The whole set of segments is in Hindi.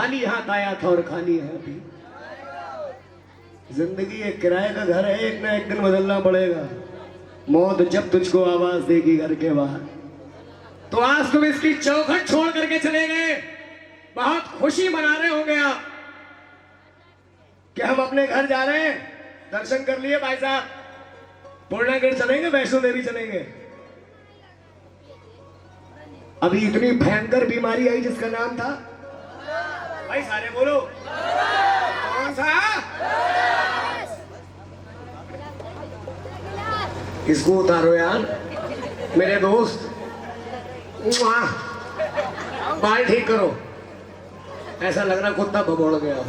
खाली हाथ आया था और खाली हाथ ही। जिंदगी एक किराए का घर है, एक ना एक दिन बदलना पड़ेगा। मौत जब तुझको आवाज देगी घर के बाहर। तो आज तुम इसकी चौखट छोड़ करके चले गए, बहुत खुशी मना रहे होंगे आप कि हम अपने घर जा रहे हैं। दर्शन कर लिए भाई साहब, पूर्णागिर चलेंगे, वैष्णो देवी चलेंगे। अभी इतनी भयंकर बीमारी आई जिसका नाम था, भाई सारे बोलो, कौन सा? इसको उतारो यार मेरे दोस्त, बाल ठीक करो। ऐसा लग रहा कुत्ता भगोड़ गया हो।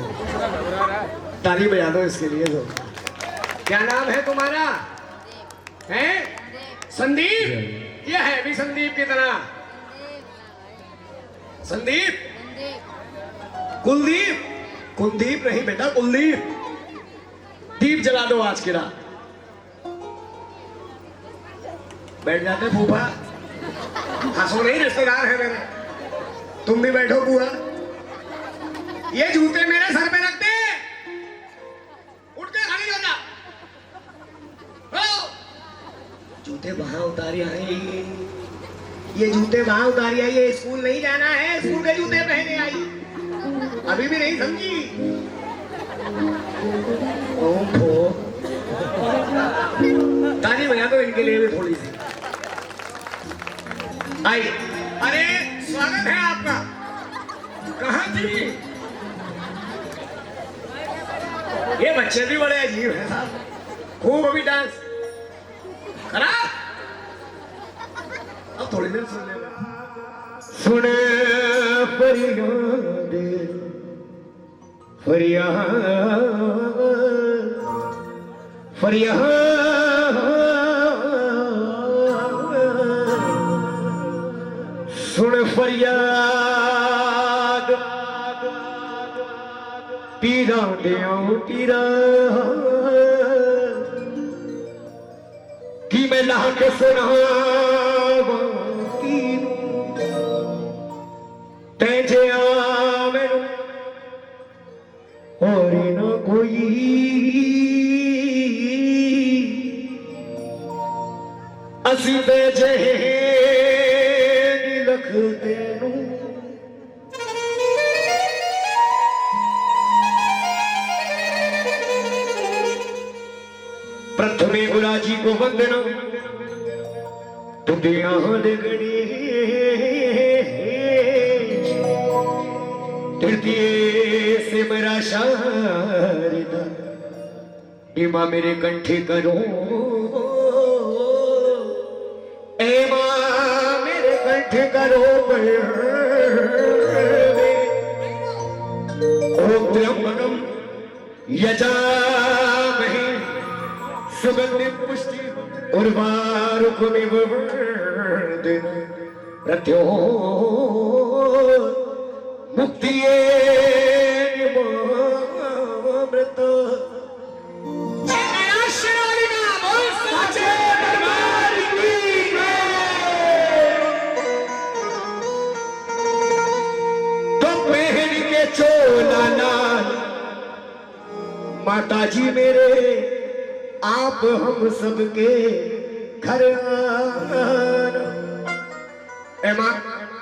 ताली बजा दो इसके लिए। तो क्या नाम है तुम्हारा? है संदीप? ये है भी संदीप की तरह। संदीप? कुलदीप? कुलदीप नहीं बेटा, कुलदीप। दीप जला दो आज की रात। बैठ जाते फूफा, हंसो नहीं, रिश्तेदार है मेरे। तुम भी बैठो बुआ। ये जूते मेरे सर पे रख दे, उठ के खड़ी हो जा। जूते वहां उतारी आई, ये जूते वहां उतारी आई। ये स्कूल नहीं जाना है, स्कूल के जूते पहने आई। अभी भी नहीं समझी? ताली बजा दो इनके लिए भी थोड़ी सी। आई, अरे स्वागत है आपका। कहाँ थी? ये बच्चे भी बड़े अजीब हैं साहब, खूब अभी डांस करा। अब थोड़ी देर सुन लेना। सुने फरियाद फरियाद फरियाद, सुन फरियाद पीरा दिया पीरा कि मैं ला के सुना तेजे मैनू और न कोई असी बेजे लखते प्रथमे गुरा जी को वंदना तुझे गणी, तृतीय से मेरा शारदा बीमा मेरे कंठे करो। ए मां मेरे कंठे करो। ओम त्र्यंबकम यजामहे सुगंधि पुष्टि उर्वारुकमिव वर्धनम् प्रत्यो मुक्तिये निमामृत। तो पहन के चोला लाल माता जी मेरे, आप हम सबके घर आना। ए मां,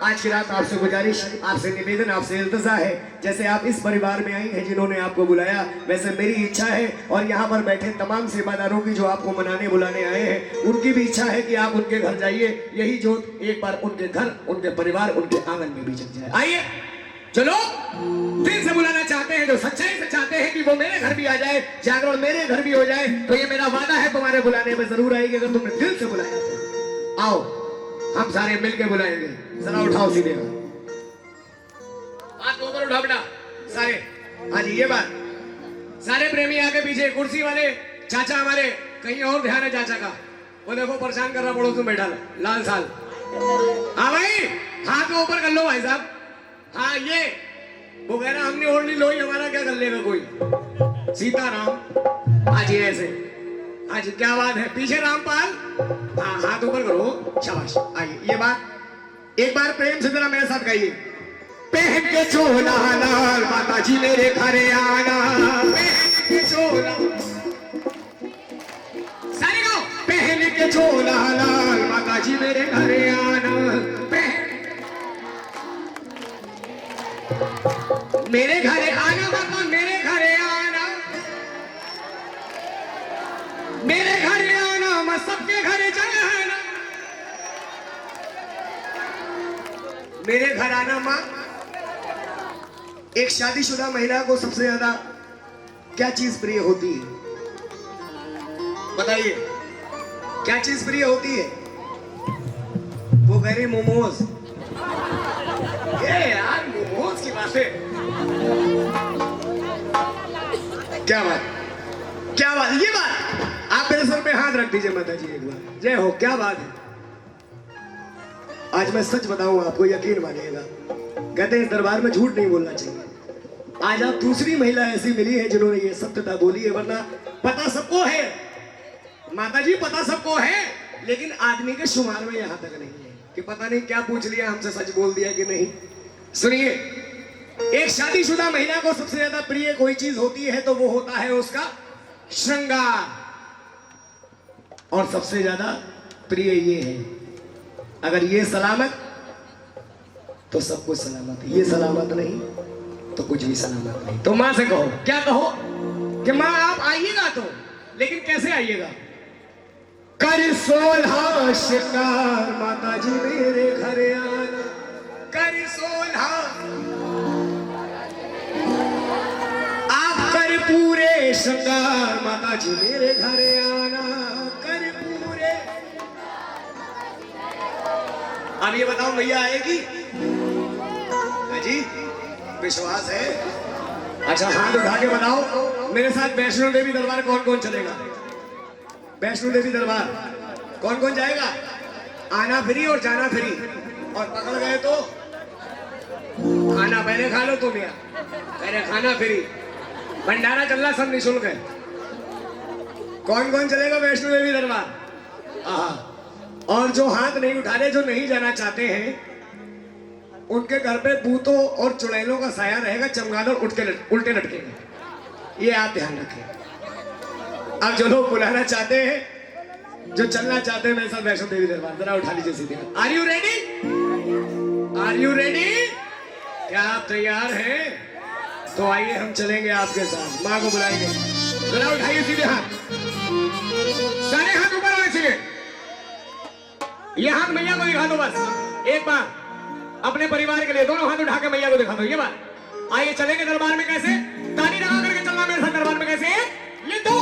आज की रात आपसे गुजारिश, आपसे निवेदन, आपसे इल्तिजा है, जैसे आप इस परिवार में आई हैं जिन्होंने आपको बुलाया, वैसे मेरी इच्छा है और यहाँ पर बैठे तमाम सेवादारों की जो आपको मनाने बुलाने आए हैं, उनकी भी इच्छा है कि आप उनके घर जाइए। यही जोत एक बार उनके घर, उनके परिवार, उनके आंगन में भी जग जाए। आइए चलो, दिल से बुलाना चाहते हैं, जो सच्चाई से चाहते हैं कि वो मेरे घर भी आ जाए, जागरण मेरे घर भी हो जाए, तो ये मेरा वादा है तुम्हारे बुलाने में जरूर आएगी। अगर तुमने दिल से बुलाया तो आओ, हम सारे मिलके बुलाएंगे। जरा उठाओ सीधे हाथ ऊपर, उठा बेटा सारे। हाँ जी, ये बात सारे प्रेमी आके पीछे, कुर्सी वाले चाचा हमारे कहीं और ध्यान है चाचा का, वो देखो परेशान कर रहा पड़ोस में बैठा लाल साल। हाँ भाई, हाथ को ऊपर कर लो भाई साहब। हाँ, ये वो कह रहा हमने ओढ़ ली लोई, हमारा क्या कर लेगा कोई। सीताराम। हाँ जी, ऐसे। हाँ जी, क्या बात है। पीछे रामपाल। हाँ, हाथ ऊपर करो, शाबाश। आइए, ये बात एक बार प्रेम से जरा मेरे साथ गाइए। पहन के चोला लाल माता जी मेरे घर आना, पहन के चोला, सारे गाओ, पहन के चोला लाल, माता जी मेरे घर आना, मेरे घर आना, माता मेरे घर आना, मेरे घर आना, मैं सबके घर जाना, मेरे घर आना। माँ, एक शादीशुदा महिला को सबसे ज्यादा क्या चीज प्रिय होती है? बताइए, क्या चीज प्रिय होती है? वो कह रही मोमोज। ये यार मोमोज की बातें, क्या बात, क्या बात, ये बात आप मेरे सर पे हाथ रख दीजिए माता जी एक बार, जय हो, क्या बात है। आज मैं सच बताऊं आपको, यकीन मानिएगा, कहते हैं इस दरबार में झूठ नहीं बोलना चाहिए। आज आप दूसरी महिला ऐसी मिली है जिन्होंने ये सत्यता बोली है, वरना पता सबको है माता जी, पता सबको है, लेकिन आदमी के शुमार में यहां तक नहीं है कि पता नहीं क्या पूछ लिया हमसे, सच बोल दिया कि नहीं। सुनिए, एक शादीशुदा महिला को सबसे ज्यादा प्रिय कोई चीज होती है तो वो होता है उसका श्रृंगार, और सबसे ज्यादा प्रिय ये है, अगर ये सलामत तो सब कुछ सलामत है, ये सलामत नहीं तो कुछ भी सलामत नहीं। तो माँ से कहो, क्या कहो कि माँ आप आइएगा तो, लेकिन कैसे आइएगा? कर 16 शिकार, माता जी मेरे घर आना, कर 16, आप कर पूरे श्रृंगार, माता जी मेरे घर आना, कर पूरे। अब ये बताओ भैया आएगी जी? विश्वास है? अच्छा हाथ उठा के बताओ, मेरे साथ वैष्णो देवी दरबार कौन कौन चलेगा? वैष्णो देवी दरबार कौन कौन जाएगा? आना फ्री और जाना फ्री, और पकड़ गए तो खाना पहले खा लो तुम, यार पहले खाना फ्री, भंडारा चल रहा, सब निःशुल्क है। कौन कौन चलेगा वैष्णो देवी दरबार? और जो हाथ नहीं उठा रहे, जो नहीं जाना चाहते हैं, उनके घर पे भूतों और चुड़ैलों का साया रहेगा, चमगादड़ उल्टे लटकेंगे, ये आप ध्यान रखें। अब जो लोग बुलाना चाहते हैं, जो चलना चाहते हैं मेरे साथ वैष्णो देवी दरबार, जरा उठा लीजिए सीधे। Are you ready? Are you ready? क्या आप तैयार हैं? तो आइए हम चलेंगे आपके साथ, माँ को बुलाएंगे। जरा उठाइए सीधे हाथ, सारे हाथ ऊपर होने चाहिए। ये हाथ मैया को दिखा दो बस एक बार, अपने परिवार के लिए दोनों हाथ उठा के मैया को दिखा दो। ये बात, आइए चलेंगे दरबार में। कैसे? ताली लगा करके चलना मेरे साथ दरबार में। कैसे? ये दो,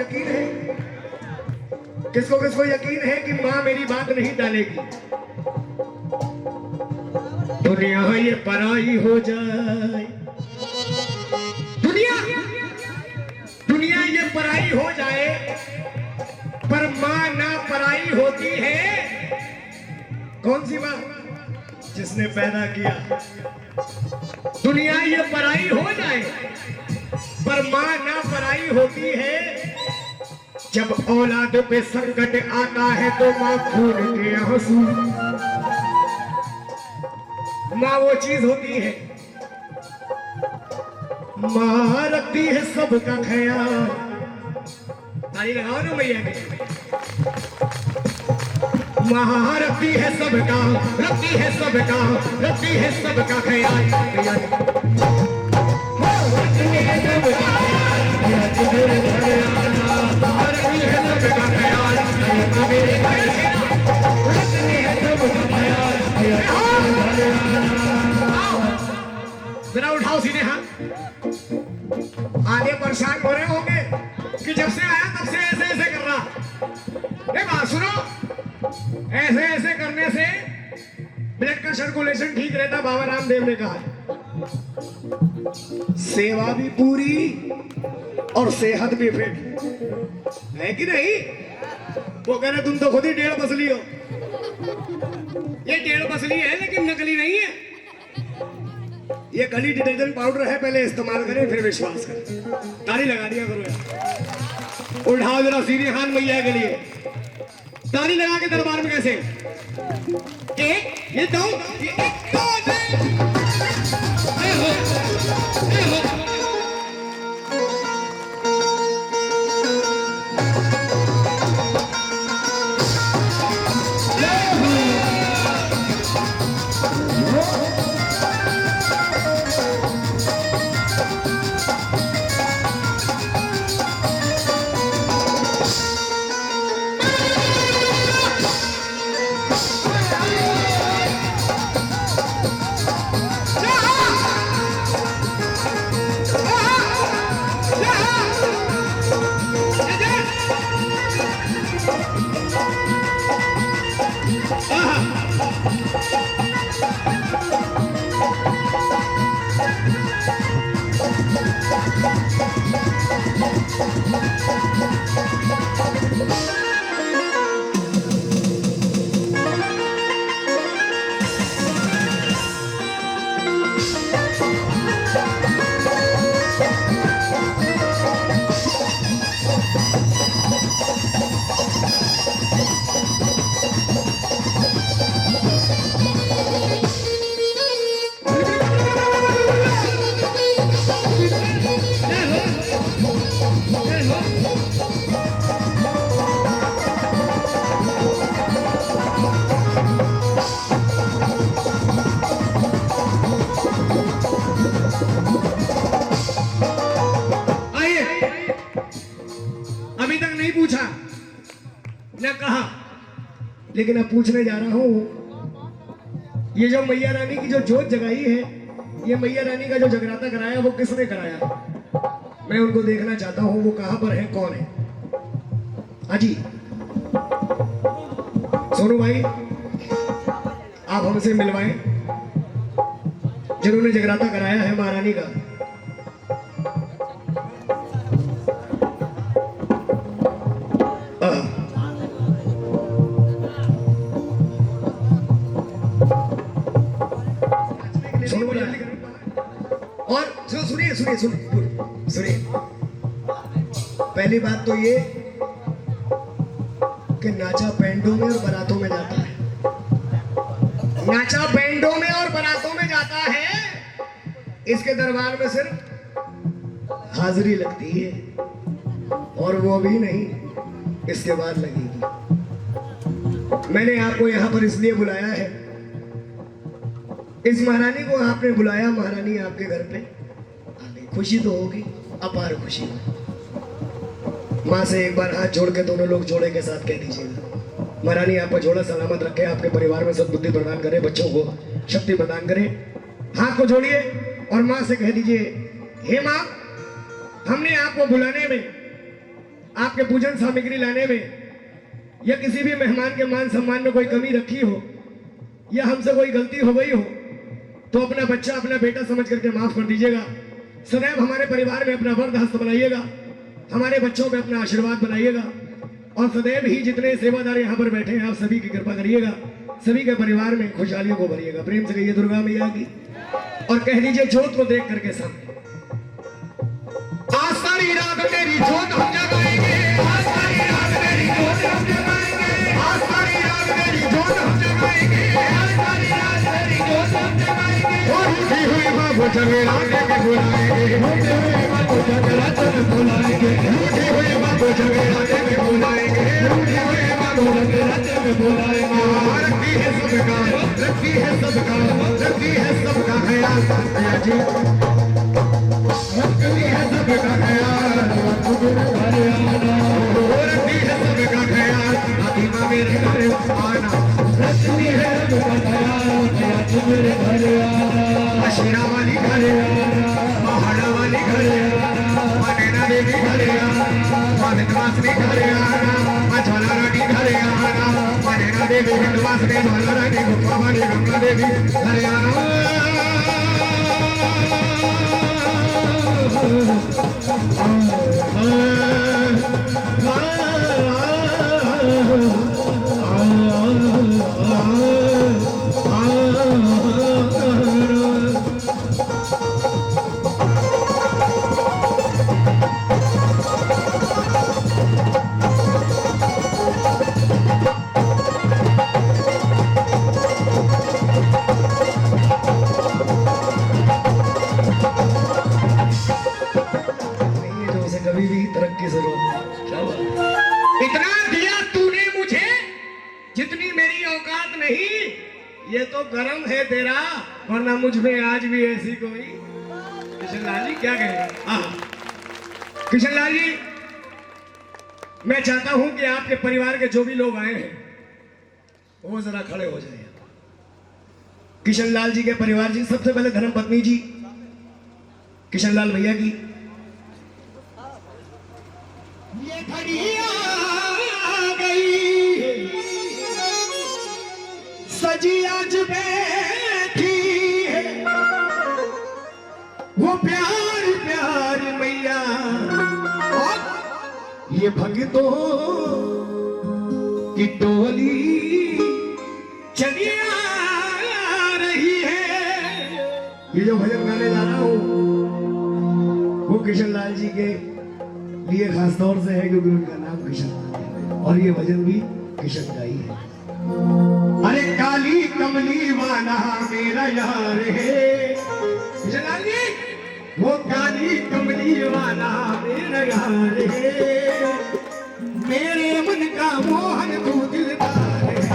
यकीन है, किसको किसको यकीन है कि माँ मेरी बात नहीं टालेगी? दुनिया ये पराई हो जाए, दुनिया दुनिया ये पराई हो जाए, पर माँ ना पराई होती है। कौन सी माँ? जिसने पैदा किया। दुनिया ये पराई हो जाए, पर माँ ना पराई होती है। जब औलाद पे संकट आता है तो माँ खून के आंसू, माँ वो चीज होती है। माँ रखती है सबका ख्याल। ताली लगाओ ना मैया के। माँ रखती है सबका, रखती है सबका, रखती है सबका ख्याल। रखती है सबका, रखती है सबका ख्याल। जरा उठाओ सीधे हाथ। आगे परेशान हो रहे होंगे कि जब से आया तब से ऐसे ऐसे कर रहा। बात सुनो, ऐसे ऐसे करने से ब्लड का सर्कुलेशन ठीक रहता, बाबा रामदेव ने कहा। सेवा भी पूरी और सेहत भी फिट है कि नहीं? वो कह रहे तुम तो खुद ही 1.5 मछली हो। ये 1.5 मछली है लेकिन नकली नहीं है। ये गली डिटर्जेंट पाउडर है, पहले इस्तेमाल करें फिर विश्वास करें। ताली लगा दिया करो यार। उठाओ जरा सीधे हाथ मैया के लिए। ताली लगा के दरबार में कैसे? एक, ये दो, ये एक, दो, लेकिन अब पूछने जा रहा हूं, ये जो मैया रानी की जो जोत जगाई है, ये मैया रानी का जो जगराता कराया वो किसने कराया? मैं उनको देखना चाहता हूं, वो कहां पर है, कौन है? अजी सोनू भाई, आप हमसे मिलवाएं जिन्होंने जगराता कराया है महारानी का। और सुनिए सुनिए सुनिए, पहली बात तो ये कि नाचा बैंडों में और बारातों में जाता है। नाचा बैंडों में और बारातों में जाता है। इसके दरबार में सिर्फ हाजिरी लगती है और वो भी नहीं, इसके बाद लगेगी। मैंने आपको यहाँ पर इसलिए बुलाया है, इस महारानी को आपने बुलाया, महारानी आपके घर पे आ गई, खुशी तो होगी, अपार खुशी हो। माँ से एक बार हाथ जोड़ के दोनों लोग जोड़े के साथ कह दीजिएगा, महारानी आपको जोड़ा सलामत रखे, आपके परिवार में सद्बुद्धि प्रदान करे, बच्चों को शक्ति प्रदान करे। हाथ को जोड़िए और माँ से कह दीजिए, हे माँ, हमने आपको बुलाने में आपके पूजन सामग्री लाने में या किसी भी मेहमान के मान सम्मान में कोई कमी रखी हो या हमसे कोई गलती हो गई हो तो अपना बच्चा अपना बेटा समझ करके माफ कर दीजिएगा। सदैव हमारे परिवार में अपना वरद हस्त बनाइएगा, हमारे बच्चों में अपना आशीर्वाद बनाइएगा और सदैव ही जितने सेवादार यहाँ पर बैठे हैं आप सभी की कृपा करिएगा, सभी के परिवार में खुशहालियों को भरिएगा। प्रेम से कहिए दुर्गा मैया की और कह दीजिए जोत को देख करके सामने। आज सारी रात तेरी जोत हम जगाएंगे, आज सारी रात तेरी जोत हम जगाएंगे, आज सारी रात तेरी जोत हम जगाएंगे, आज सारी रात तेरी जोत हम जगाएंगे। रूठी हुई बाबू जगराते में बुलाएंगे, रूठी हुई बाबू जगराते में बुलाएंगे, रूठी हुई बाबू जगराते में बुलाएंगे, रूठी हुई बाबू जगराते में बुलाएंगे। रखती है सबका, रखती है सबका, रखती है सबका ख्याल मैया जी, रखती है सबका ख्याल, रखती है सबका ख्याल, आतिमा मेरे घर आना, रखती है सबका ख्याल, मेरे घर आना, अशीरा वाली घर आना, पहाड़ा वाली घर आना, नैना देवी घर आना, विंध्यवासिनी घर आना, ज्वाला रानी घर आना, नैना देवी विंध्यवासिनी ज्वाला रानी गुफा वाली गंगा देवी घर आना। इतना दिया तूने मुझे जितनी मेरी औकात नहीं, ये तो गरम है तेरा, वरना मुझ में आज भी ऐसी कोई। किशनलाल जी क्या कहें? किशनलाल जी मैं चाहता हूं कि आपके परिवार के जो भी लोग आए हैं वो जरा खड़े हो जाए। किशनलाल जी के परिवार जी, सबसे पहले धर्म पत्नी जी किशनलाल भैया की ये घड़ी आ गई, सजी आज बैठी है, वो प्यार प्यार मैया, ये भक्तों की टोली चली आ रही है। ये जो भजन गाने जा रहा हूं वो किशनलाल जी के लिए खास तौर से है क्योंकि उनका नाम किशन है और ये भजन भी किशन का ही है। अरे काली कमली वाला मेरा यार है किशनलाल जी, वो काली कमली वाला मेरा यार है, मेरे मन का मोहन तू दिलदार है।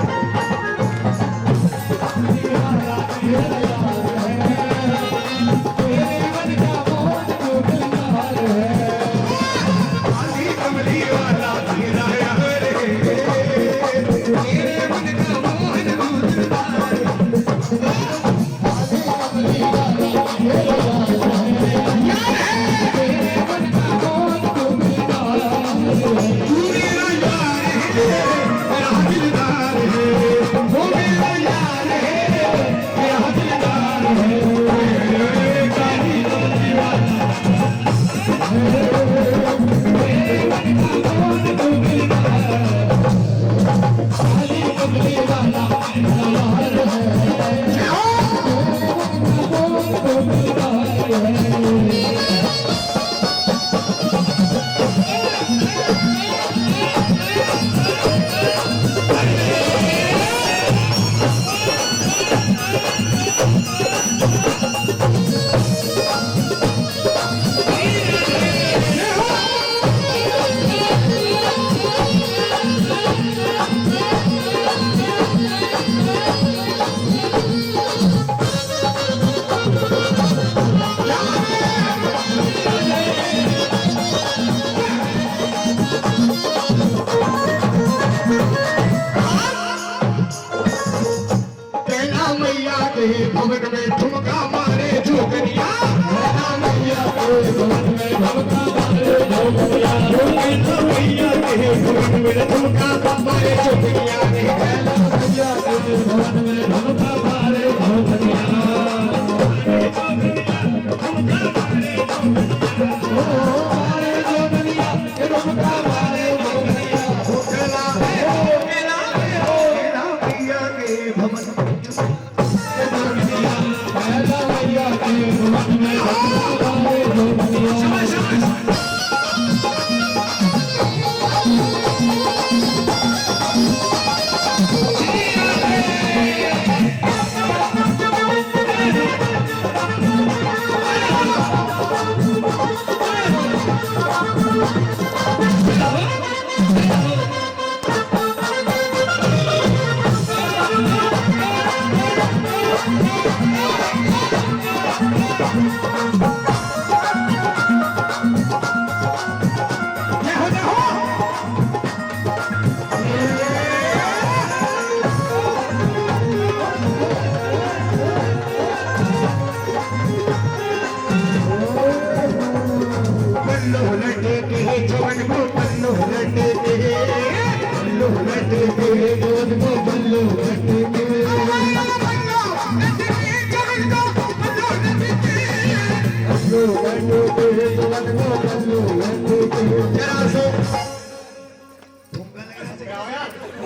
भवन में ठुमका मारे जोगनिया, मैया के भवन में ठुमका मारे जोगनिया,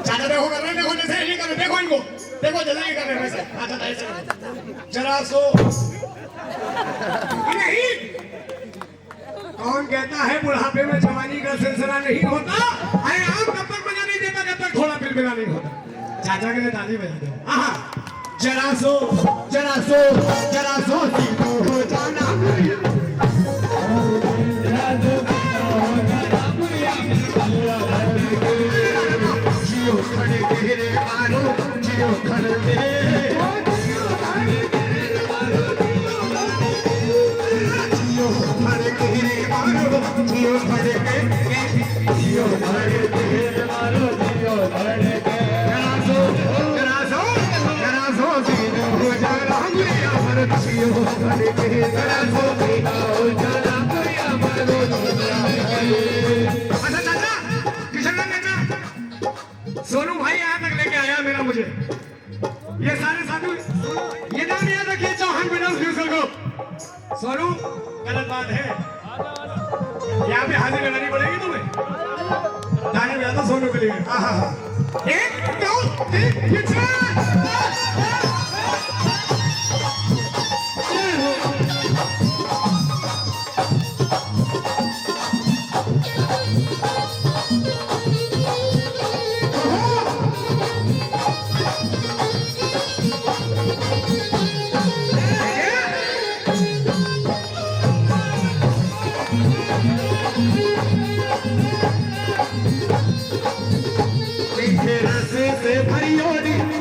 चाचा देखो कर रहे हैं, देखो जैसे नहीं कर रहे, देखो इनको, देखो जैसे नहीं कर रहे वैसे। अच्छा ऐसे जरा सो नहीं। कौन कहता है बुढ़ापे में जवानी का सिलसिला नहीं होता? अरे आप तब तक मजा नहीं देता जब तक थोड़ा पिलपिला नहीं होता। चाचा के लिए ताली बजा दो। हाँ जरा सो जरा सो जरा सो हो जाना खड़े घेरे मारो जियो खड़े जियो खड़े घेरे मारो जियो खड़े घेरे मारो जियो खड़े जरा सो जीनो हो जाना गुड़िया मर जियो खड़े घेरे जरा सो जीनो हो जाना गुड़िया मर अच्छा चाचा किशन चाचा सोनू भाई यहाँ तक लेके आया मेरा मुझे। ये सारे साधु ये नाम याद रखिए चौहान बिना फ्यूचर को। सोनू गलत बात है, यहाँ पे हाजिर लगानी पड़ेगी तुम्हें। गाने में आता सोनू के लिए। एक दो तीन ये चार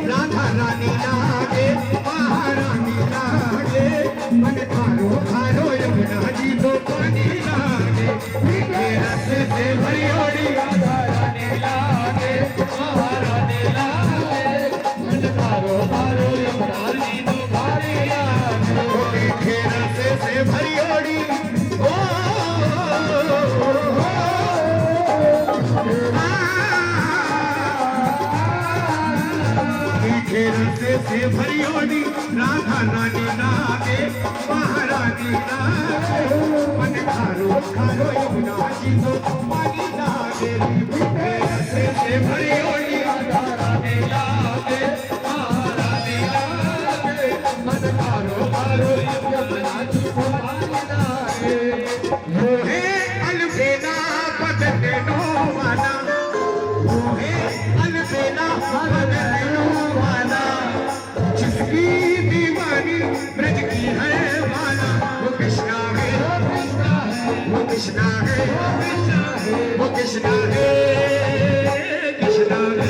राधा रानी लागे महारानी लागे मन खारो खारो यमुना जी तो पानी लागे रस से भरी ओड़ी राधा रानी लागे महारानी लागे मन खारो खारो यमुना जी तो पानी लागे रस से भरी ओड़ी से भरी ओड़ी राधा रानी लागे महारानी लागे मन खारो खारो यमुना जी तो पानी लागे से भरी ओड़ी राधा रानी लागे महारानी लागे मन खारो खारो यमुना जी तो पानी लागे मोहे अलबेला बदले नो वाला मोहे अलबेला बदले नो वाला जिसकी दीवानी ब्रज की है माला वो कृष्णा है वो कृष्णा है वो कृष्णा है कृष्णा है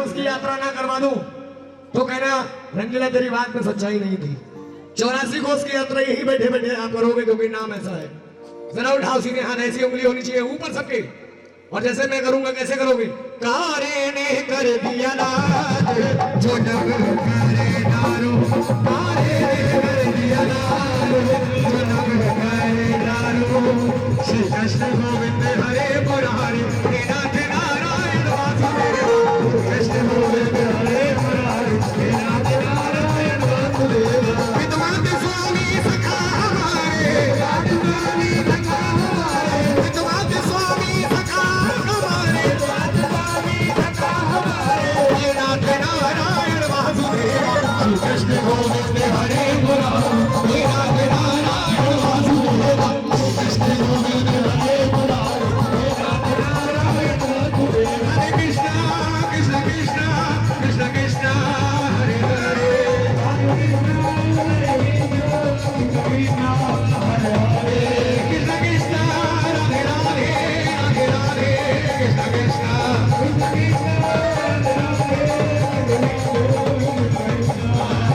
कोस की यात्रा ना करवा दूं तो कहना रंगीला तेरी बात में सच्चाई नहीं थी। 84 कोस की यात्रा यही बैठे बैठे आप करोगे क्योंकि नाम ऐसा है। जरा उठाओ सीधे हाथ, ऐसी उंगली होनी चाहिए ऊपर सबके, और जैसे मैं करूंगा कैसे करोगे? कारे ने कर दिया लाज जो जग करे दारू, कारे ने कर दिया लाज जो जग करे दारू। श्री कृष्ण गोविंद हरे मुरारी हे नाथ नारायण वासुदेव, कृष्ण गोविंद हरे मुरारी हे नाथ नारायण वासुदेव। विद्वान स्वामी सखा हमारे, स्वामी सखा हमारे, विद्वान स्वामी सखा हमारे, स्वामी सखा हमारे, हे नाथ नारायण वासुदेव, श्री कृष्ण गोविंद हरे मुरारी हे नाथ नारायण वासुदेव, श्री कृष्ण गोविंद हरे मुरारी हे नाथ नारायण वासुदेव। हरे कृष्णा कृष्ण कृष्णा कृष्ण कृष्णा हरे हरे, हरे कृष्णा हरे हरे, कृष्ण कृष्णा राधे राधे, राधे राधे, कृष्ण कृष्णा कृष्ण कृष्णा राधे राधे,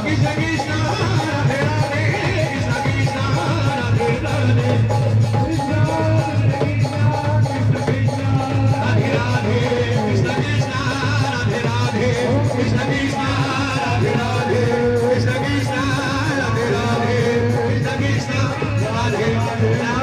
कृष्ण कृष्णा राधे राधे, कृष्ण कृष्णा राधे राधे, कृष्ण कृष्णा राधे राधे, कृष्ण कृष्णा राधे राधे, कृष्ण कृष्णा राधे राधे, कृष्ण कृष्णा राधे राधे, कृष्ण कृष्णा राधे राधे, राधे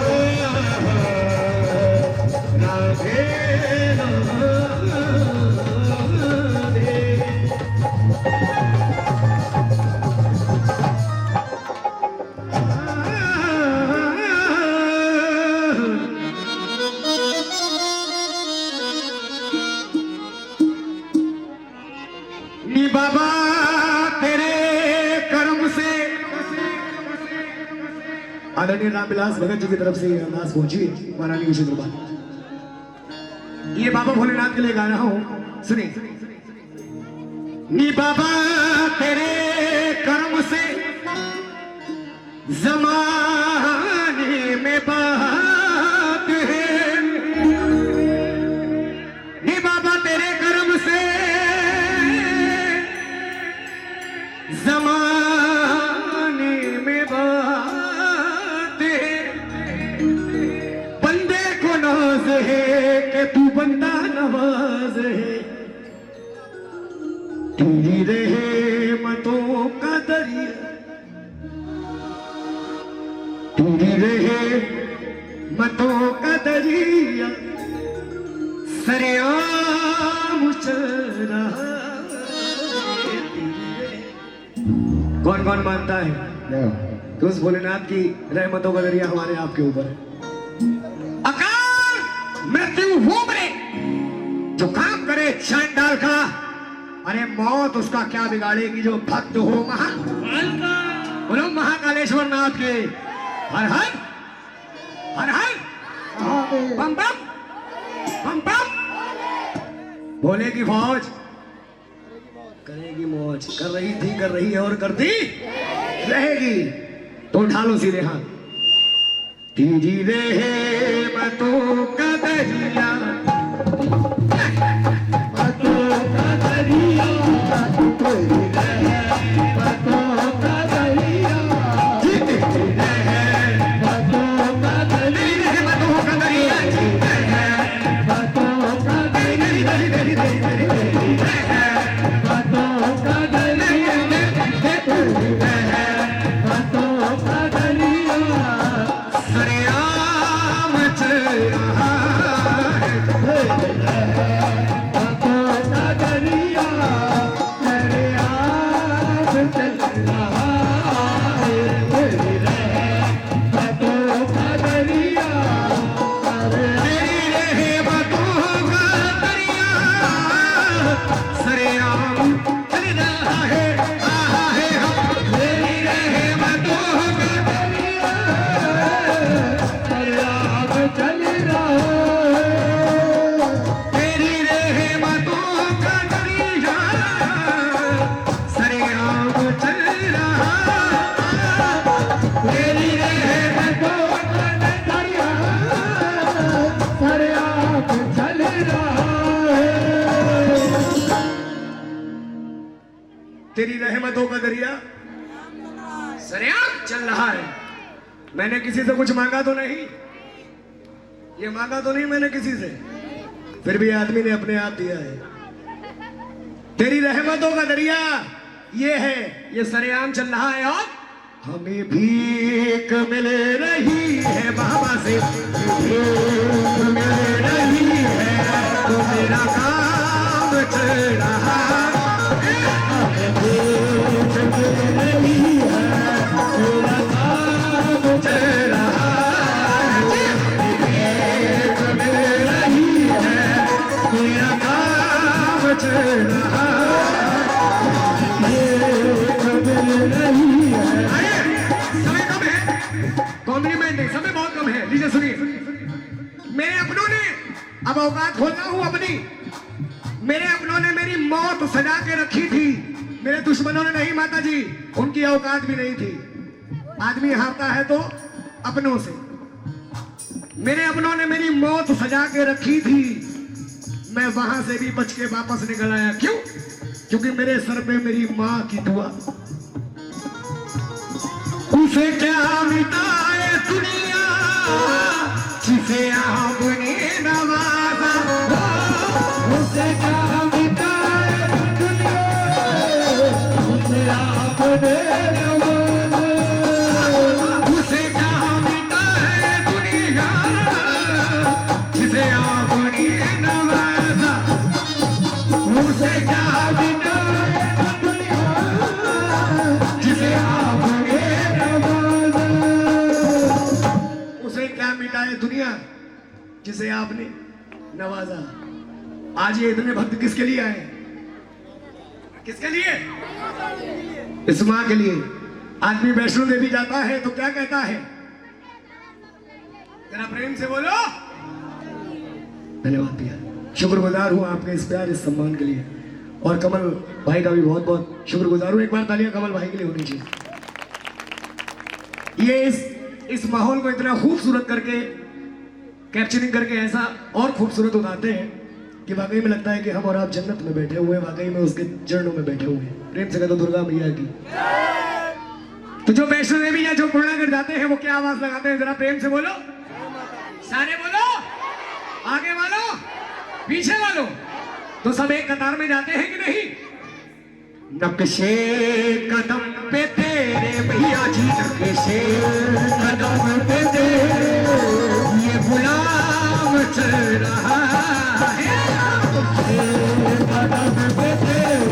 नी बाबा तेरे कर्म से। आदरणीय रामविलास भगत जी की तरफ से अरदास पहुंची महारानी की शुक्रबाद। ये बाबा भोलेनाथ के लिए गा रहा हूं, सुनिए। नी बाबा तेरे कर्म से जमाने में बात है, नी बाबा तेरे कर्म से जमाने में बात है, बंदे को नाज है कि तू बंदा नवाज है, तेरी रहमतों का दरिया, तेरी रहमतों का दरिया सरेआम चल रहा। कौन कौन मानता है तो उस भोलेनाथ की रहमतों का दरिया हमारे आपके ऊपर है। अकाल मृत्यु उमरे जो काम करे चांडाल का, अरे मौत उसका क्या बिगाड़ेगी जो भक्त हो बोलो महाकालेश्वर नाथ के। हर हर हर हर बम बम बम बम। भोले की फौज करेगी मौज, कर रही थी, कर रही है और करती रहेगी। तो उठा लो सीधे हाथ। तेरी रहमतों का दरिया, रहमतों का दरिया, तेरी रहमतों का दरिया, तेरी रहमतों का दरिया, रहमतों का दरिया, रहमतों का दरिया, सरेआम चल रहा है। तेरी रहमतों का दरिया सरेआम चल रहा है। मैंने किसी से कुछ मांगा तो नहीं, ये मांगा तो नहीं मैंने किसी से, फिर भी आदमी ने अपने आप दिया है। तेरी रहमतों का दरिया ये है, ये सरेआम चल रहा है। और हमें भीख मिल रही है बाबा से, भीख मिल रही है तो मेरा काम चल रहा है। हमें भीख मिल रही है मेरा काम चल रहा है। भीख मिल रही है मेरा काम चल रहा है। कॉम्प्लीमेंट नहीं, समय बहुत कम है। लीजिए सुनिए, मेरे अपनों ने, अब औकात खोलना हूं अपनी, मेरे अपनों ने मेरी मौत सजा के रखी थी, मेरे दुश्मनों ने नहीं माता जी, उनकी औकात भी नहीं थी। आदमी हारता है तो अपनों से, मेरे अपनों ने मेरी मौत सजा के रखी थी, मैं वहां से भी बच के वापस निकल आया। क्यों? क्योंकि मेरे सर पे मेरी माँ की दुआ। उसे क्या मिटाए दुनिया जिसे आपने नवाजा, उसे क्या मिटाए दुनिया जिसे आपने नवाजा, उसे क्या मिटाए दुनिया जिसे आपने नवाजा, उसे क्या मिटाए दुनिया जिसे आपने मिटाए दुनिया जिसे आपने नवाजा। आज ये इतने भक्त किसके लिए आए? किसके लिए? इस मां के लिए। आदमी वैष्णो देवी जाता है तो क्या कहता है? जरा प्रेम से बोलो। धन्यवाद भैया, शुक्रगुजार हूं आपके इस प्यार इस सम्मान के लिए, और कमल भाई का भी बहुत बहुत शुक्रगुजार हूं। एक बार तालियां कमल भाई के लिए होनी चाहिए। ये इस माहौल को इतना खूबसूरत करके कैप्चरिंग करके ऐसा और खूबसूरत उतारते हैं कि वाकई में लगता है कि हम और आप जन्नत में बैठे हुए हैं, वाकई में उसके चरणों में बैठे हुए हैं। प्रेम से कहते दुर्गा मैया की। तो जो वैष्णो देवी या जो पूर्णागढ़ जाते हैं वो क्या आवाज लगाते हैं? जरा प्रेम से बोलो, सारे बोलो, आगे वालों, पीछे वालों। तो सब एक कतार में जाते हैं कि नहीं? नक्शे कदम पे तेरे भैया जी, नक्शे कदम पे तेरे ये गुलाम चल रहा है। नक्शे कदम पे तेरे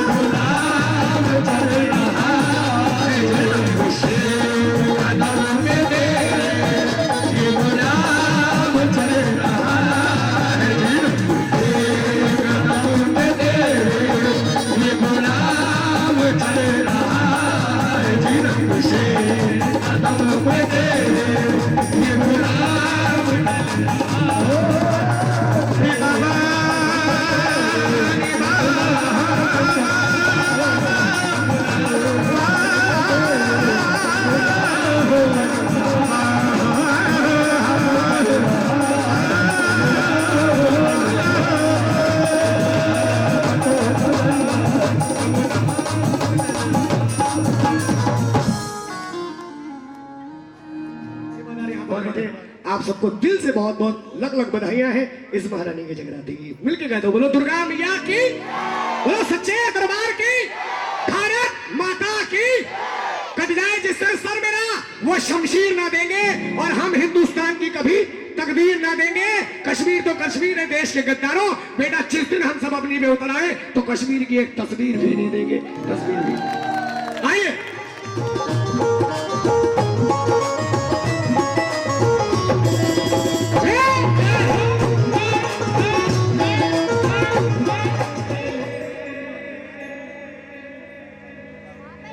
गुलाम चल रहा है। नक्शे कदम पे तेरे ये गुलाम चल रहा है। नक्शे कदम पे तेरे ये गुलाम चल रहा है। नक्शे कदम पे तेरे ये गुलाम चल रहा है। बाबा आप सबको दिल से बहुत बहुत लख लख बधाइयां हैं इस महारानी के जगराते की। मिलके कह दो, बोलो दुर्गा मैया की, बोलो सच्चे दरबार की, भारत माता की। कट जाए जिससे सर मेरा वो शमशीर ना देंगे, और हम हिंदुस्तान की कभी तकदीर ना देंगे। कश्मीर तो कश्मीर है देश के गद्दारों, बेटा जिस दिन हम सब अपनी में उतर आए तो कश्मीर की एक तस्वीर भी नहीं देंगे। तस्वीर भी आइए।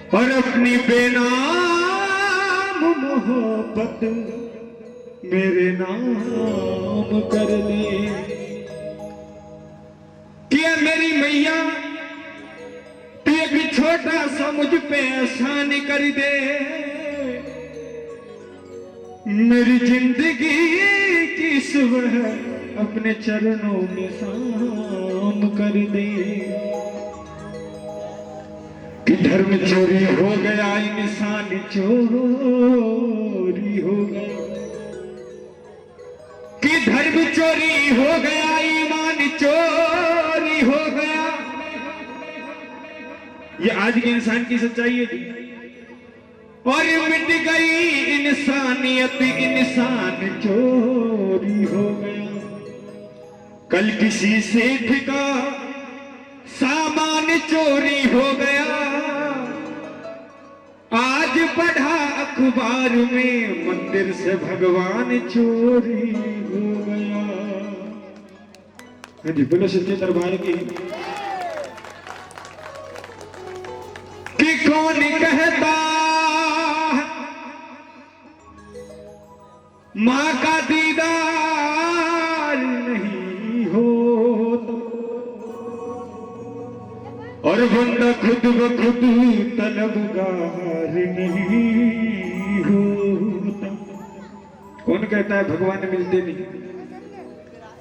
और अपनी बेनाम मोहब्बत मेरे नाम कर ले कि मेरी मैया एक छोटा सा मुझ पे एहसान कर दे, मेरी जिंदगी की सुबह अपने चरणों में शाम कर दे। धर्म चोरी हो गया, इंसान चोरी हो गया, कि धर्म चोरी हो गया, ईमान चोरी हो गया। ये आज के इंसान की सच्चाई है जी। और मिट गई इंसानियत, इंसान चोरी हो गया। कल किसी सेठ का सामान चोरी हो गया, आज पढ़ा अखबार में मंदिर से भगवान चोरी हो गया। हाँ जी, बोलो सच्चे दरबार की। कि कौन कहता माँ का दीदार नहीं होता, और बंदा खुद ब खुद तलबगार नहीं होता। कौन कहता है भगवान मिलते नहीं?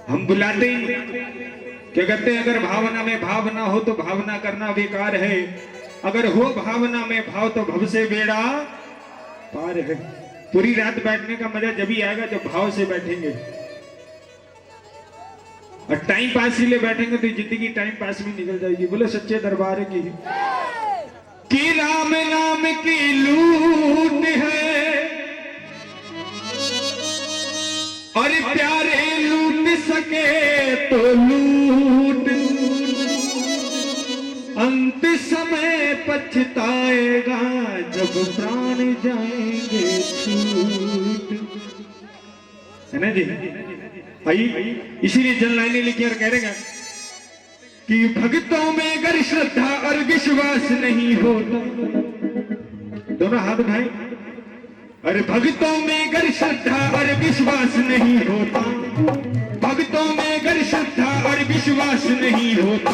हम बुलाते ही क्या कहते हैं? अगर भावना में भाव ना हो तो भावना करना बेकार है, अगर हो भावना में भाव तो भव से बेड़ा पार है। पूरी रात बैठने का मजा जब ही आएगा जब भाव से बैठेंगे, और टाइम पास के लिए बैठेंगे तो जिंदगी टाइम पास में निकल जाएगी। बोले सच्चे दरबार की। कि राम नाम की लूट है, और प्यारे लूट सके तो लूट, अंत समय पछताएगा जब प्राण जाएंगे छूट। है ना जी? भाई इसीलिए जन लाइनें लिखी और कह रहे हैं कि भक्तों में अगर श्रद्धा और विश्वास नहीं होता, दोनों हाथ उठाए। अरे भक्तों में अगर श्रद्धा और विश्वास नहीं होता, भक्तों में अगर श्रद्धा और विश्वास नहीं होता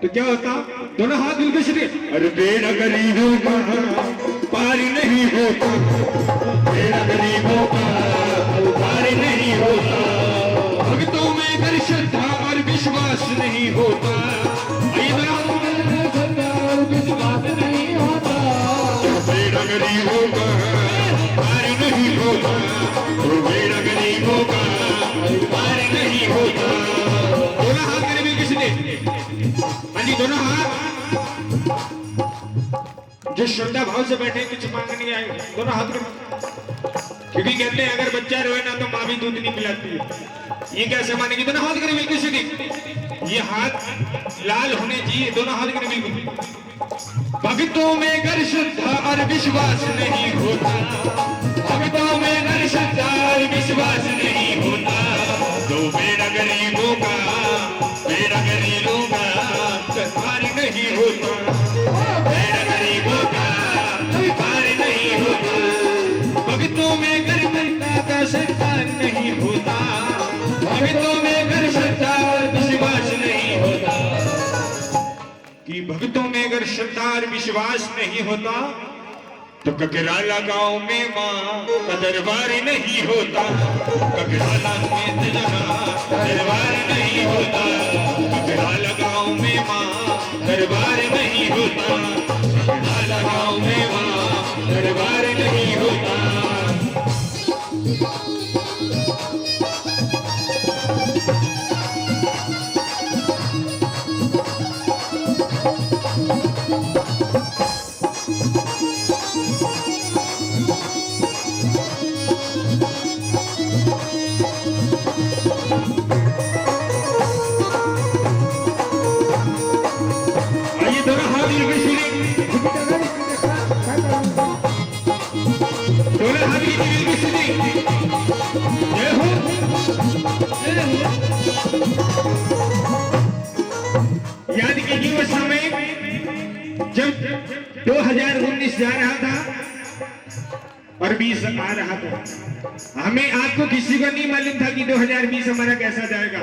तो क्या होता? दोनों हाथ बिल्कुल सीधे। अरे बेड़ा गरीबों का पार नहीं होता, बेड़ा गरीबों का पार नहीं होता। भक्तों में अगर श्रद्धा और विश्वास नहीं होता, विश्वास नहीं होता, बेड़ा गरीबों का पार नहीं होता, बेड़ा गरीबों का पार नहीं होता। दोनों हाथ गरीबी किसने? हाँ जी, दोनों हाथ। जो श्रद्धा भाव से बैठे कुछ मांगने नहीं आएगा, दोनों हाथ करो। क्योंकि कहते हैं अगर बच्चा रोए ना तो माँ भी दूध नहीं पिलाती है। ये कैसे मानेगी? दोनों हाथ करें बिल्कुल सीधी। ये हाथ लाल होने चाहिए, दोनों हाथ करें बिल्कुल। भक्तों में अगर श्रद्धा और विश्वास नहीं होता, भक्तों में अगर श्रद्धा और विश्वास नहीं होता, तो बेड़ा गरीबों का, बेड़ा गरीबों का पार नहीं होता, बेड़ा गरीबों का पार नहीं होता। भक्तों में अगर श्रद्धा का सरकार नहीं होता, भक्तों में अगर श्रद्धा और विश्वास नहीं होता, कि भक्तों में अगर श्रद्धा और विश्वास नहीं होता तो ककराला गांव में माँ का दरबार नहीं होता, ककराला में दरबार नहीं होता, ककराला गांव में माँ दरबार नहीं होता, ककराला गांव में माँ दरबार नहीं होता। याद कीजिए उस समय जब 2019 जा रहा था और 20 आ रहा था, हमें आपको किसी को नहीं मालूम था कि 2020 हमारा कैसा जाएगा।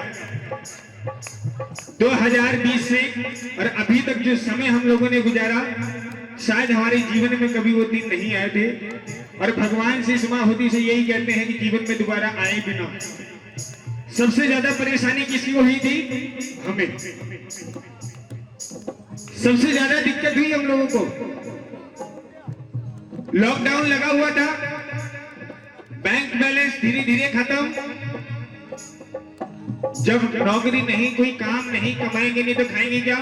2020 से और अभी तक जो समय हम लोगों ने गुजारा, शायद हमारे जीवन में कभी वो दिन नहीं आए थे। और भगवान से इस माहुति से यही कहते हैं कि जीवन में दोबारा आए भी ना। सबसे ज्यादा परेशानी किसी को हुई थी? हमें। सबसे ज्यादा दिक्कत हुई हम लोगों को, लॉकडाउन लगा हुआ था, बैंक बैलेंस धीरे धीरे खत्म, जब नौकरी नहीं, कोई काम नहीं, कमाएंगे नहीं तो खाएंगे क्या।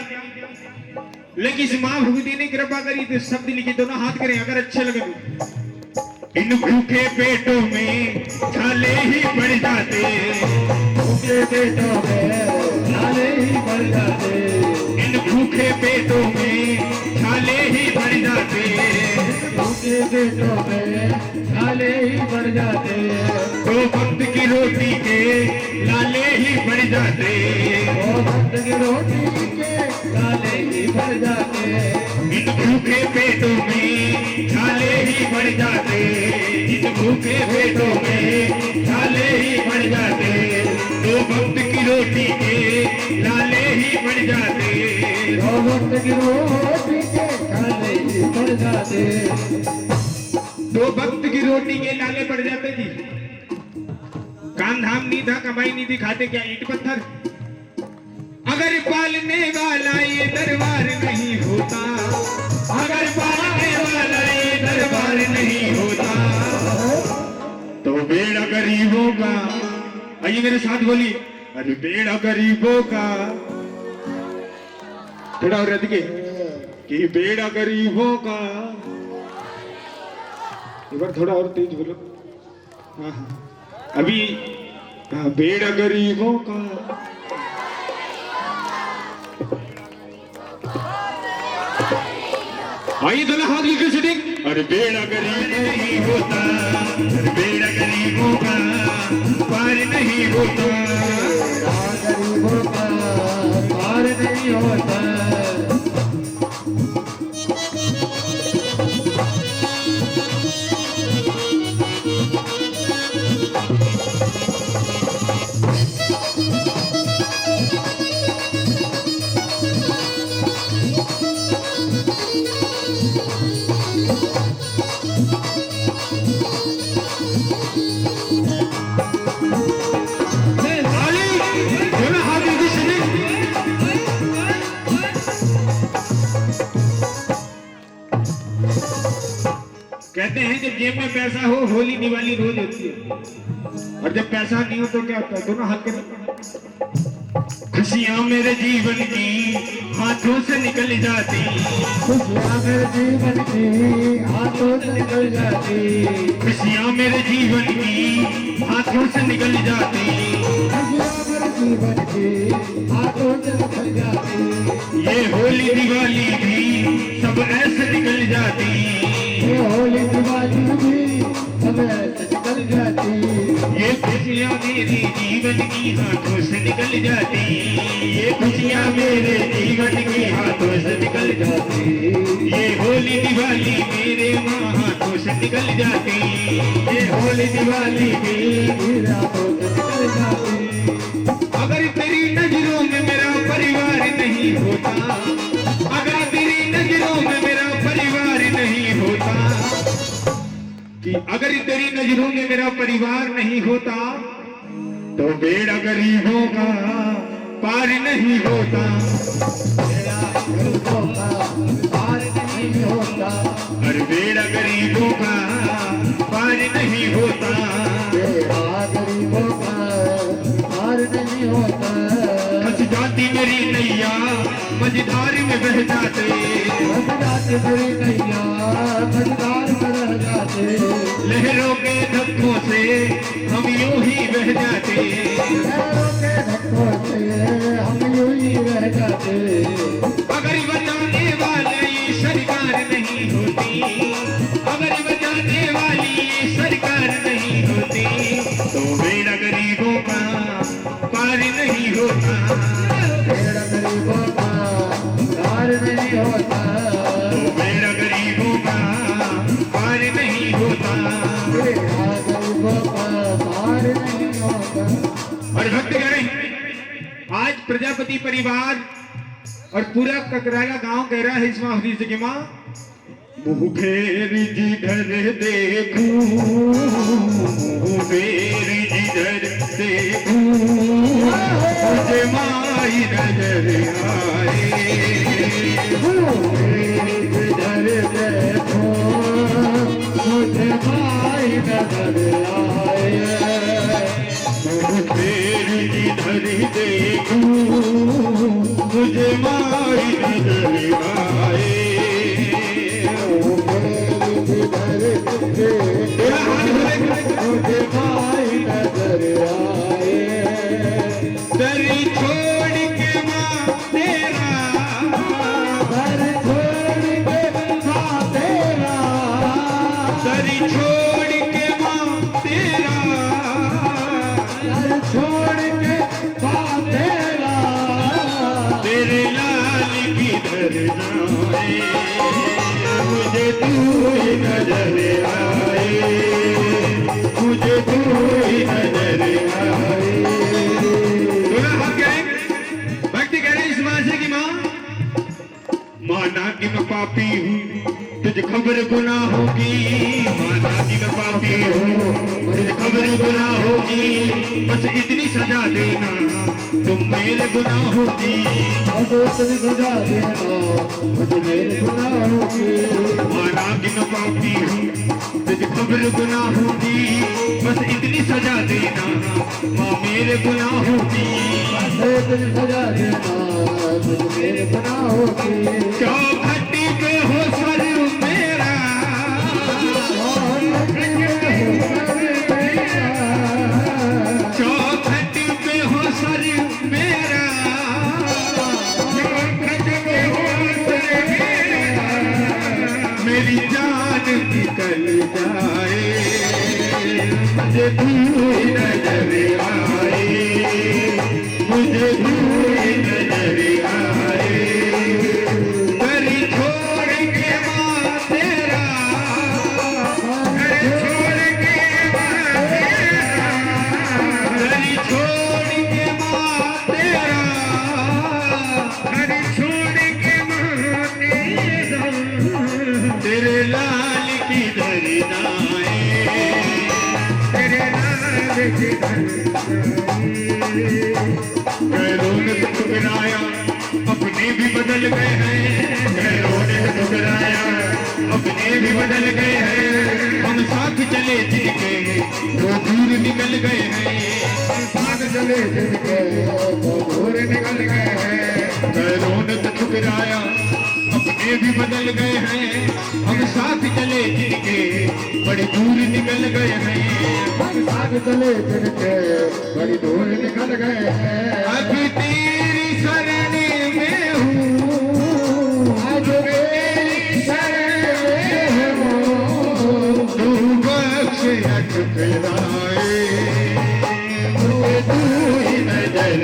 लेकिन इस माँ भगवती ने कृपा करी तो शब्द लिखे, दोनों हाथ करें अगर अच्छे लगे तो। इन भूखे पेटों में छाले ही बढ़ जाते, भूखे पेटों में छाले ही बढ़ जाते, इन भूखे पेटों में छाले ही बढ़ जाते, भूखे पेटों में छाले ही बढ़ जाते, दो वक्त की रोटी के लाले ही बढ़ जाते, दो वक्त की रोटी के लाले ही बढ़ जाते, इन भूखे पेटों में छाले ही बढ़ जाते, इन भूखे पेटों में छाले ही बढ़ जाते, दो वक्त की रोटी के लाले ही बढ़ जाते, दो वक्त की रोटी के छाले ही बढ़ जाते, दो वक्त की रोटी के लाले बढ़ जाते जी। काम धाम नहीं था, कमाई नहीं थी, खाते क्या ईंट पत्थर। अगर पालने वाला ये दरबार नहीं होता, अगर पालने वाला ये दरबार नहीं होता, तो बेड़ा गरीबों का, आइए मेरे साथ बोलिए, अरे बेड़ा गरीबों का, थोड़ा और रद के, कि बेड़ा गरीबों का, एक बार थोड़ा और तेज बोलो। हाँ हाँ अभी, हाँ बेड़ा गरीबों का, आइए दोनों हाथ मिलकर सिटिंग। अरे बेड़ा गरीब नहीं होता, अरे बेड़ा गरीबों का पार नहीं होता, गरीबों का पार नहीं होता, कहते हैं जब जेब में पैसा हो होली दिवाली रोज होती है, और जब पैसा नहीं हो तो क्या होता है, दोनों हाथ करें। खुशियां मेरे जीवन की हाथों से निकल जाती, खुशियाँ मेरे जीवन की हाथों से निकल जाती, खुशियां मेरे जीवन की हाथों से निकल जाती, खुशियाँ मेरे जीवन की हाथों से निकल जाती, ये होली दिवाली भी सब ऐसे निकल जाती, ये होली दिवाली भी सब ऐसे निकल जाती, ये खुशियां मेरे जीवन की हाथों से निकल जाती, ये खुशियां मेरे जीवन की हाथों से निकल जाती, ये होली दिवाली मेरे माँ हाथों से निकल जाती, ये होली दिवाली भी मेरे हाथों से निकल जाती। अगर तेरी नजरों में मेरा परिवार नहीं होता, अगर तेरी नजरों में मेरा परिवार नहीं होता, कि अगर तेरी नजरों में मेरा परिवार नहीं होता, तो बेड़ा गरीबों का पार नहीं होता, मेरा गरीबों का पार नहीं होता, और बेड़ा गरीबों का पार नहीं होता, मेरा गरीबों का पार नहीं होता, फंस जाती मेरी नैया मझधार में बह जाते, बह जाते मेरी नैया मझधार में रह जाते, लहरों के धक्कों से हम यूं ही बह जाते, लहरों के धक्कों से हम यूं ही रह जाते, अगर बचाने वाली ये सरकार नहीं होती, अगर बचाने वाली ये सरकार नहीं होती, तो बेड़ा गरीबों का पार नहीं होता, मेरा गरीबों का पार नहीं होता, तो बेड़ा गरीबों का पार नहीं होता। मेरा गरीबों का पार नहीं होता। और भक्त करें, आज प्रजापति परिवार और पूरा ककराला गांव कह रहा है इस माहौल से कि माँ मुखेर जिधर देखूं, मुखेर जिधर देखूं, मुझे माई नजर आए, आई नजर आए। तेरा हाथ मुझे भाई नजर आए। दरी छोड़ के माँ तेरा, घर छोड़ के माँ तेरा, दरी छोड़ के माँ तेरा, घर छोड़ के माँ तेरा, तेरे लाल की दर जाए, मुझे तू ही नजर आए, मुझे तू ही नजर आए। भक्ति कह रहे इस वाजे की माँ, माना कि मैं पापी हूँ तुझे खबर गुनाह होगी, माना कि मैं पापी हूँ तुझे खबर गुनाह होगी, बस इतनी सजा देना तुम मेरे गुनाह होगी। तुझे सजा देना मुझे मेरे गुनाहों की। माना कि मैं पापी हूँ तुझे खबर गुनाह होगी, बस इतनी सजा देना माँ मेरे गुनाह होगी। तुझे सजा देना मुझे मेरे गुनाहों की। चौखटी पे हो सर मेरा, चौखटी पे हो सर मेरा, चौखटी पे हो सर मेरा, मेरी जान निकल जाए, मुझे तू ही नजर आए, मुझे तू ही नजर आए। दरी छोड़ के माँ तेरा, दरी छोड़ के माँ तेरा, दरी छोड़ के माँ तेरा, दरी छोड़ के माँ तेरा, तेरे लाल की दरी नाए, तेरे लाल की दरी पैरों ने ठुकराया अपने भी बदल गए हैं, पैरों ने ठुकराया अपने भी बदल गए हैं, हम साथ चले जिनके वो दूर निकल गए हैं, हम साथ चले जिनके वो दूर निकल गए हैं। पैरों ने ठुकराया अपने भी बदल गए हैं, हम साथ चले जिनके बड़ी दूर निकल गए हैं, हम साथ चले जिनके बड़ी दूर निकल गए हैं। अभी तेरी शरण में हूँ, आज तेरी शरण में हूँ, तू बख्श या ठुकराए, मुझे तू ही नजर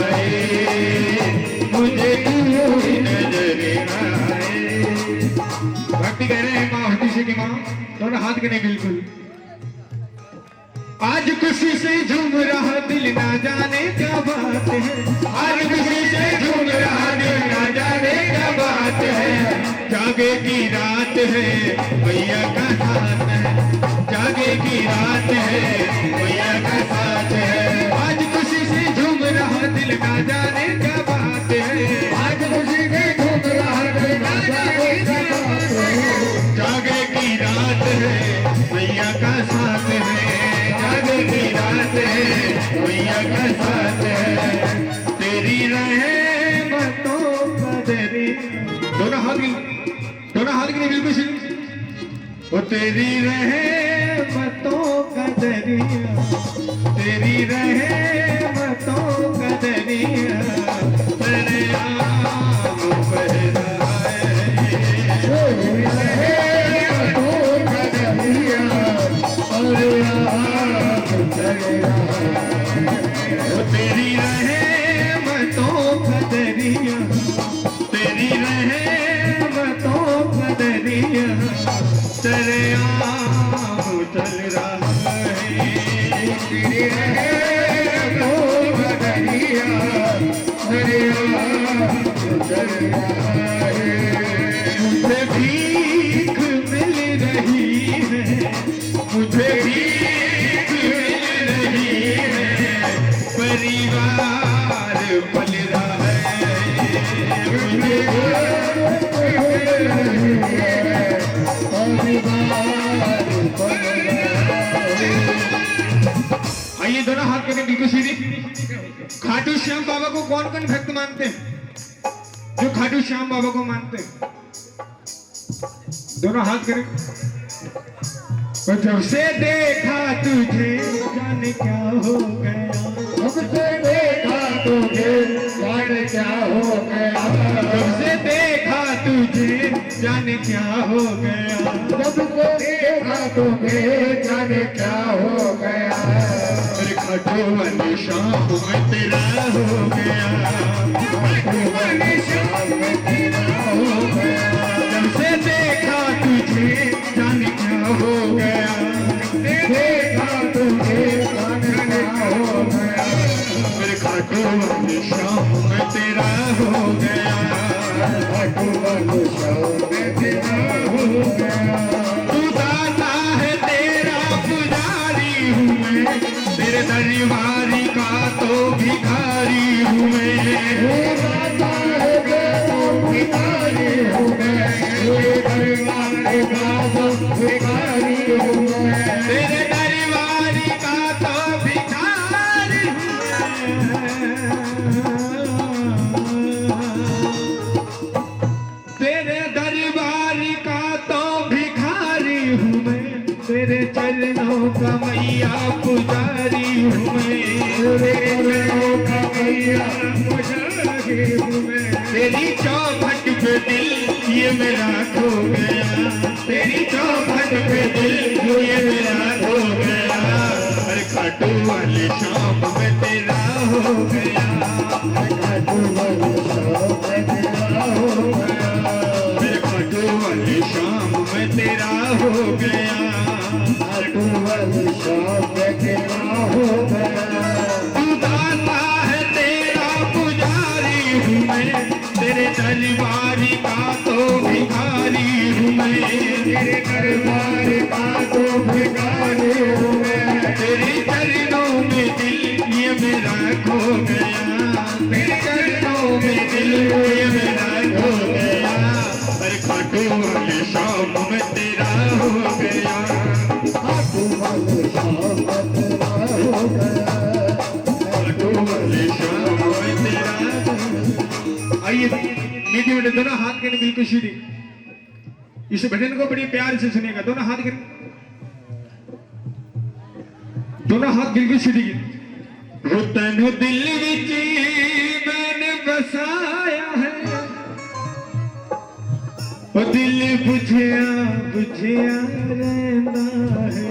आए, मुझे तू ही नजर आए। भक्ति कह रहे हैं माँ होती से की माँ, दोनों हाथ के नहीं बिल्कुल। आज खुशी से झूम रहा दिल ना जाने क्या बात है, आज खुशी से झूम रहा दिल ना जाने क्या बात है, जागे की रात है भैया का साथ है, जागे की रात है भैया का साथ है, आज खुशी से झूम रहा दिल ना जाने क्या बात है, आज खुशी से झूम रहा दिल ना जाने क्या बात है, जागे की रात है भैया का साथ है, जागे की रात है भैया का साथ है, तेरी रहमतों का दरी, दोनों हाथ की नहीं बिल्कुल सी, वो तेरी रहमतों का दरिया, तेरी रहमतों का दरिया, तेरे आम बह रहा है, तेरी रहमतों का दरिया, तेरी रहमतों का दरिया, तेरे आम चल रहा है, तेरी रहमतों का दरिया, तेरे आम चल रहा है, मुझे भीख मिल रही है, मुझे भीख मिल रही है, परिवार पल रहा है, मुझे आइए दोनों हाथ करके बिल्कुल सीधी। खाटू श्याम बाबा को कौन कौन भक्त मानते हैं? जो खाटू श्याम बाबा को मानते हैं? दोनों हाथ करें। और जब से देखा तुझे जाने क्या हो गया, जब से देखा तुझे जाने क्या हो गया, जब से देखा तुझे जाने क्या हो गया, जब से देखा तुझे जाने क्या हो गया, अरे खाटू वाली शाम में तेरा हो गया, खाटू वाली शाम में तेरा हो गया, जब से देखा तुझे जाने क्या हो गया, देखा तुझे जाने क्या हो गया, मेरे खाटू वाली शाम में तेरा हो गया, खाटू वाली शाम में तेरा हो गया, तू दाता है तेरा पुजारी हूँ मैं, तेरे दरबारी का तो भिखारी हूँ मैं, हे दाता है तेरा भिखारी हूँ मैं, हे दरबार का तो भिखारी हूँ मैं, तेरे दरबारी का तो भिखारी हूँ मैं, तेरे दरबारी का तो भिखारी हूँ मैं, तेरे चरणों का मैया पुजारी हूँ मैं, तेरे चरणों का मैया पुजारी हूँ मैं, तेरी चौखट पे दिल ये मेरा खो गया, तेरी चौखट पे दिल ये मेरा खो गया, अरे खाटू वाली शाम में तेरा हो गया, खाटू वाली शाम में तेरा हो गया, मेरे खाटू वाली शाम में तेरा हो गया, खाटू वाली शाम में तेरा हो गया, तू दाता है तेरा पुजारी हूँ मैं, तेरे दरबारी का तो भिखारी हूँ मैं, तेरे दरबार का तो भिखारी हूँ मैं, तेरे चरणों में दिल ये मेरा खो गया, तेरे चरणों में दिल ये मेरा खो गया, अरे खाटू वाली शाम में तेरा हो गया, खाटू वाली शाम में तेरा हो गया, खाटू वाली शाम में तेरा। आइए नीति बेटे दोनों हाथ के बिल्कुल सीधी, इस भजन को बड़ी प्यार से सुनिएगा, दोनों हाथ के दोनों हाथ बिल्कुल सीधी की। वो तनु दिल विच मैंने बसाया है, वो दिल बुझिया बुझिया रहना है,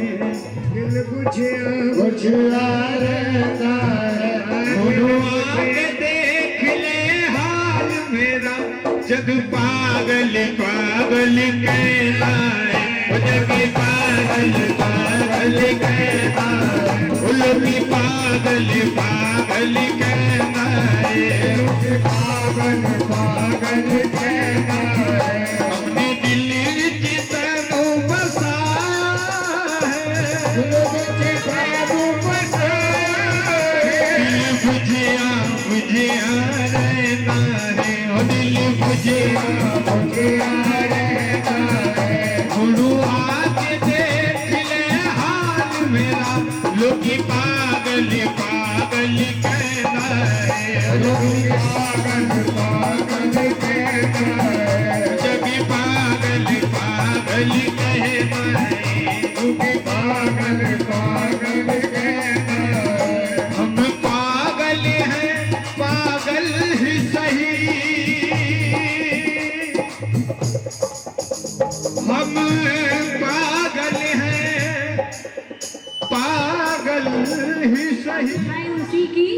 दिल बुझिया बुझिया रहता है, आके देख ले हाल मेरा, जग पागल पागल कहता है, वो जग पागल पागल कहता है, वो लोग पागल पागल कहता है, पागल पागल कहता है, अपने दिल विच तैनू बसा है, दिल बुझे बाबू बसा दिल बुझिया बुझिया रहता है, वो दिल बुझिया बुझिया रहता है, गुरु आके देख ले हाल मेरा, लोग पागल पागल कहता है, पागल पागल कहता है, जग पागल पागल कहता है, पागल पागल कहता है, हम पागल हैं पागल ही सही, हम पागल हैं पागल ही सही, उसी की